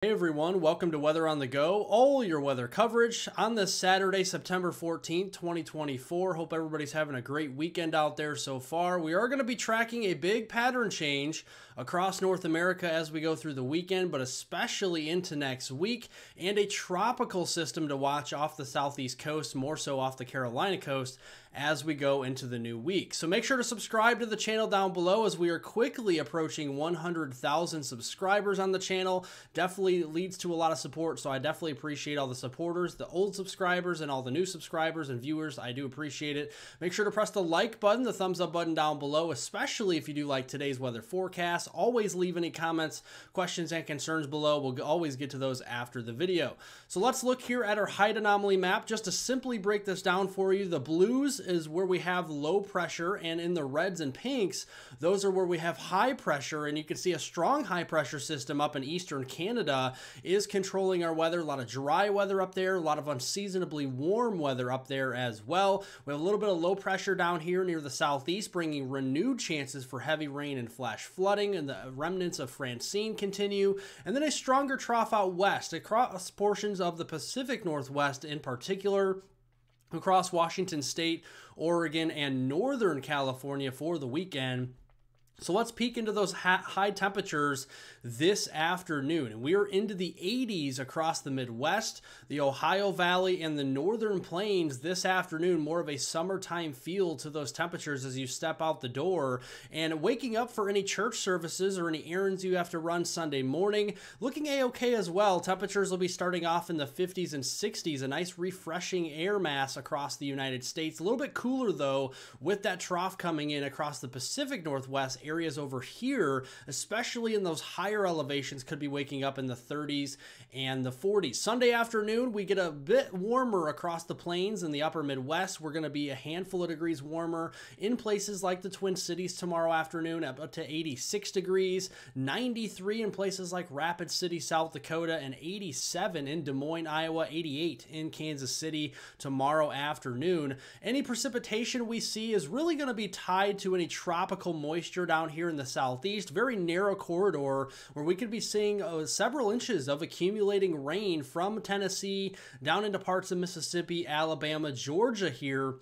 Hey everyone, welcome to Weather on the Go, all your weather coverage on this Saturday, September 14th, 2024. Hope everybody's having a great weekend out there so far. We are going to be tracking a big pattern change across North America as we go through the weekend, but especially into next week, and a tropical system to watch off the southeast coast, more so off the Carolina coast, as we go into the new week. So make sure to subscribe to the channel down below as we are quickly approaching 100,000 subscribers on the channel. Definitely leads to a lot of support, so I definitely appreciate all the supporters, the old subscribers and all the new subscribers and viewers. I do appreciate it. Make sure to press the like button, the thumbs up button down below, especially if you do like today's weather forecast. Always leave any comments, questions, and concerns below. We'll always get to those after the video. So let's look here at our height anomaly map. Just to simply break this down for you, the blues is where we have low pressure, and in the reds and pinks, those are where we have high pressure, and you can see a strong high pressure system up in eastern Canada is controlling our weather. A lot of dry weather up there, a lot of unseasonably warm weather up there as well. We have a little bit of low pressure down here near the southeast, bringing renewed chances for heavy rain and flash flooding, and the remnants of Francine continue, and then a stronger trough out west across portions of the Pacific Northwest in particular, across Washington State, Oregon, and Northern California for the weekend. So let's peek into those high temperatures this afternoon. And we are into the 80s across the Midwest, the Ohio Valley, and the Northern Plains this afternoon. More of a summertime feel to those temperatures as you step out the door. And waking up for any church services or any errands you have to run Sunday morning, looking a-okay as well. Temperatures will be starting off in the 50s and 60s, a nice refreshing air mass across the United States. A little bit cooler though, with that trough coming in across the Pacific Northwest. Areas over here, especially in those higher elevations, could be waking up in the 30s and the 40s. Sunday afternoon, we get a bit warmer across the plains in the upper Midwest. We're going to be a handful of degrees warmer in places like the Twin Cities tomorrow afternoon, up to 86 degrees, 93 in places like Rapid City, South Dakota, and 87 in Des Moines, Iowa, 88 in Kansas City tomorrow afternoon. Any precipitation we see is really going to be tied to any tropical moisture down here in the southeast. Very narrow corridor where we could be seeing several inches of accumulating rain from Tennessee down into parts of Mississippi, Alabama, Georgia here.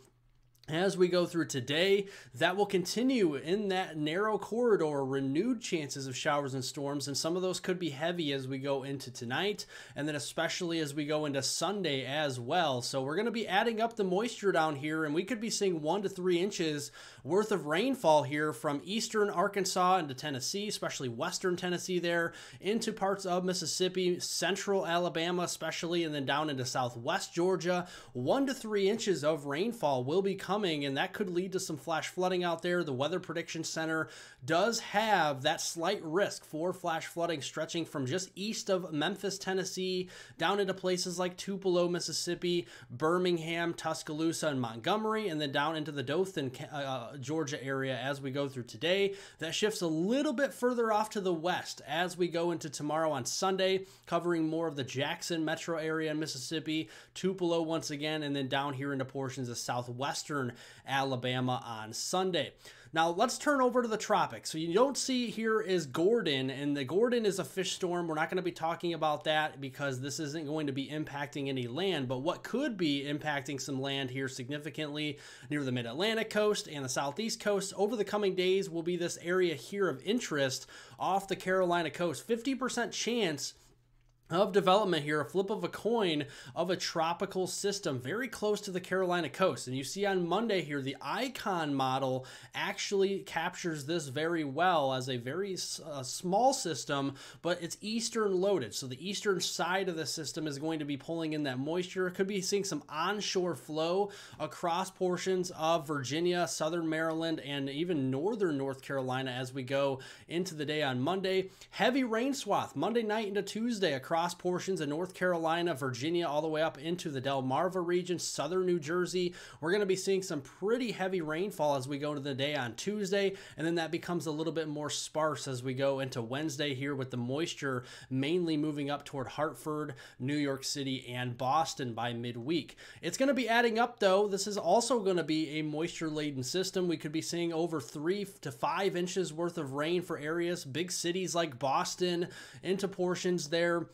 As we go through today, that will continue in that narrow corridor, renewed chances of showers and storms, and some of those could be heavy as we go into tonight, and then especially as we go into Sunday as well. So we're going to be adding up the moisture down here, and we could be seeing 1 to 3 inches worth of rainfall here from eastern Arkansas into Tennessee, especially western Tennessee there, into parts of Mississippi, central Alabama especially, and then down into southwest Georgia. 1 to 3 inches of rainfall will be coming, and that could lead to some flash flooding out there. The Weather Prediction Center does have that slight risk for flash flooding stretching from just east of Memphis, Tennessee, down into places like Tupelo, Mississippi, Birmingham, Tuscaloosa, and Montgomery, and then down into the Dothan, Georgia area as we go through today. That shifts a little bit further off to the west as we go into tomorrow on Sunday, covering more of the Jackson metro area in Mississippi, Tupelo once again, and then down here into portions of southwestern Alabama on Sunday. Now let's turn over to the tropics. So you don't see here is Gordon, and the Gordon is a fish storm. We're not going to be talking about that because this isn't going to be impacting any land, but what could be impacting some land here significantly near the mid-Atlantic coast and the southeast coast over the coming days will be this area here of interest off the Carolina coast. 50% chance of development here, a flip of a coin of a tropical system very close to the Carolina coast. And you see on Monday here, the Icon model actually captures this very well as a very small system, but it's eastern loaded. So the eastern side of the system is going to be pulling in that moisture. Could be seeing some onshore flow across portions of Virginia, southern Maryland, and even northern North Carolina as we go into the day on Monday. Heavy rain swath Monday night into Tuesday across portions of North Carolina, Virginia, all the way up into the Delmarva region, southern New Jersey. We're going to be seeing some pretty heavy rainfall as we go into the day on Tuesday, and then that becomes a little bit more sparse as we go into Wednesday here, with the moisture mainly moving up toward Hartford, New York City, and Boston by midweek. It's going to be adding up though. This is also going to be a moisture-laden system. We could be seeing over 3 to 5 inches worth of rain for areas, big cities like Boston, into portions there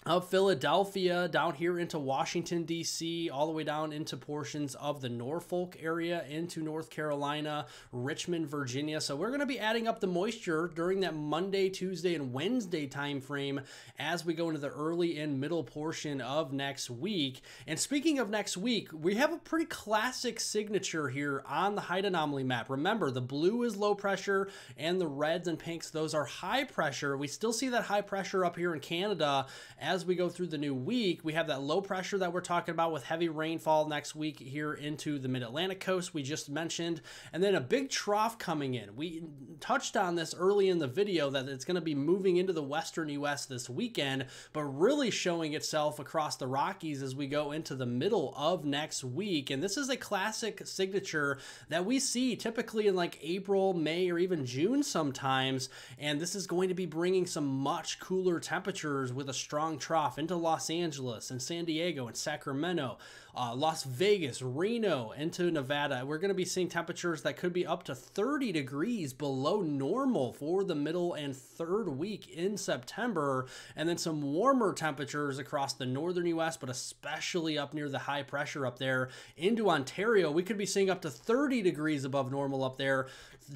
of Philadelphia down here into Washington, D.C., all the way down into portions of the Norfolk area into North Carolina, Richmond, Virginia. So we're going to be adding up the moisture during that Monday, Tuesday, and Wednesday time frame as we go into the early and middle portion of next week. And speaking of next week, we have a pretty classic signature here on the height anomaly map. Remember, the blue is low pressure and the reds and pinks, those are high pressure. We still see that high pressure up here in Canada as we go through the new week. We have that low pressure that we're talking about with heavy rainfall next week here into the mid-Atlantic coast we just mentioned, and then a big trough coming in. We touched on this early in the video that it's going to be moving into the western U.S. this weekend, but really showing itself across the Rockies as we go into the middle of next week. And this is a classic signature that we see typically in like April, May, or even June sometimes, and this is going to be bringing some much cooler temperatures with a strong trough into Los Angeles and San Diego and Sacramento, Las Vegas, Reno, into Nevada. We're going to be seeing temperatures that could be up to 30 degrees below normal for the middle and third week in September, and then some warmer temperatures across the northern U.S., but especially up near the high pressure up there into Ontario. We could be seeing up to 30 degrees above normal up there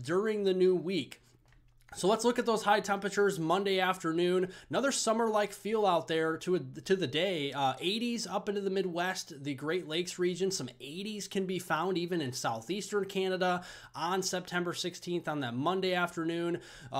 during the new week. So let's look at those high temperatures Monday afternoon. Another summer-like feel out there to the day. 80s up into the Midwest, the Great Lakes region. Some 80s can be found even in southeastern Canada on September 16th on that Monday afternoon.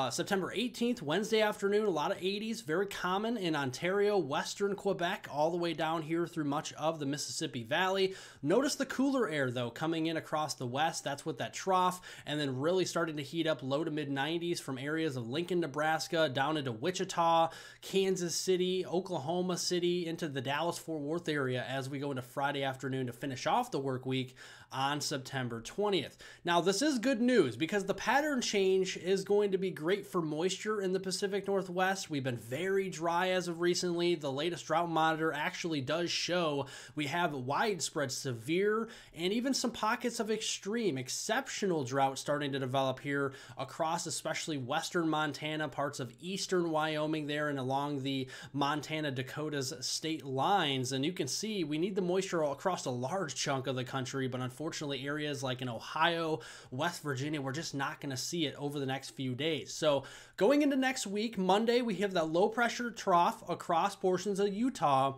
September 18th, Wednesday afternoon, a lot of 80s. Very common in Ontario, western Quebec, all the way down here through much of the Mississippi Valley. Notice the cooler air, though, coming in across the west. That's with that trough, and then really starting to heat up low to mid-90s from areas of Lincoln, Nebraska, down into Wichita, Kansas City, Oklahoma City, into the Dallas-Fort Worth area as we go into Friday afternoon to finish off the work week on September 20th. Now, this is good news because the pattern change is going to be great for moisture in the Pacific Northwest. We've been very dry as of recently. The latest drought monitor actually does show we have widespread severe and even some pockets of extreme, exceptional drought starting to develop here across especially western Montana, parts of eastern Wyoming there, and along the Montana-Dakotas state lines. And you can see we need the moisture across a large chunk of the country, but unfortunately areas like in Ohio, West Virginia, we're just not going to see it over the next few days. So going into next week, Monday, we have that low pressure trough across portions of Utah.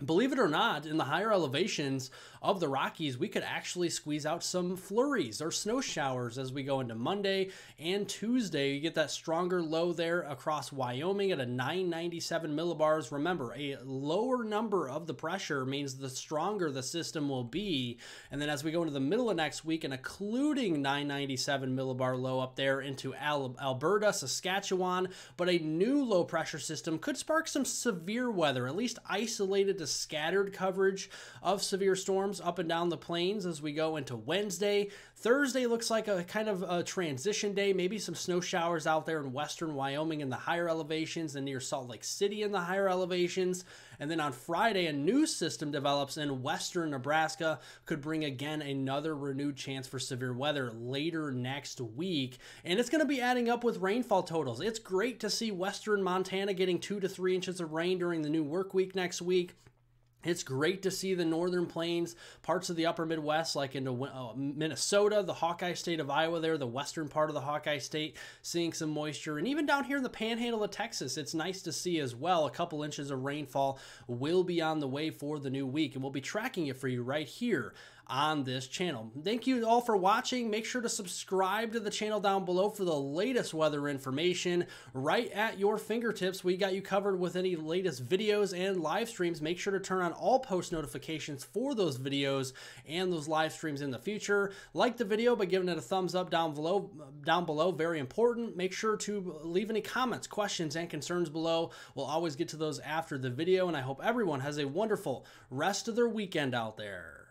Believe it or not, in the higher elevations of the Rockies, we could actually squeeze out some flurries or snow showers as we go into Monday and Tuesday. You get that stronger low there across Wyoming at a 997 millibars. Remember, a lower number of the pressure means the stronger the system will be. And then as we go into the middle of next week, and including 997 millibar low up there into Alberta, Saskatchewan, but a new low pressure system could spark some severe weather, at least isolated to scattered coverage of severe storms up and down the plains as we go into Wednesday. Thursday looks like a kind of a transition day, maybe some snow showers out there in western Wyoming in the higher elevations and near Salt Lake City in the higher elevations. And then on Friday, a new system develops in western Nebraska, could bring again another renewed chance for severe weather later next week. And it's going to be adding up with rainfall totals. It's great to see western Montana getting 2 to 3 inches of rain during the new work week next week. It's great to see the northern plains, parts of the upper Midwest, like into Minnesota, the Hawkeye State of Iowa there, the western part of the Hawkeye State, seeing some moisture. And even down here in the panhandle of Texas, it's nice to see as well. A couple inches of rainfall will be on the way for the new week, and we'll be tracking it for you right here on this channel. Thank you all for watching. Make sure to subscribe to the channel down below for the latest weather information right at your fingertips. We got you covered with any latest videos and live streams. Make sure to turn on all post notifications for those videos and those live streams in the future. Like the video by giving it a thumbs up down below. Very important. Make sure to leave any comments, questions, and concerns below. We'll always get to those after the video, and I hope everyone has a wonderful rest of their weekend out there.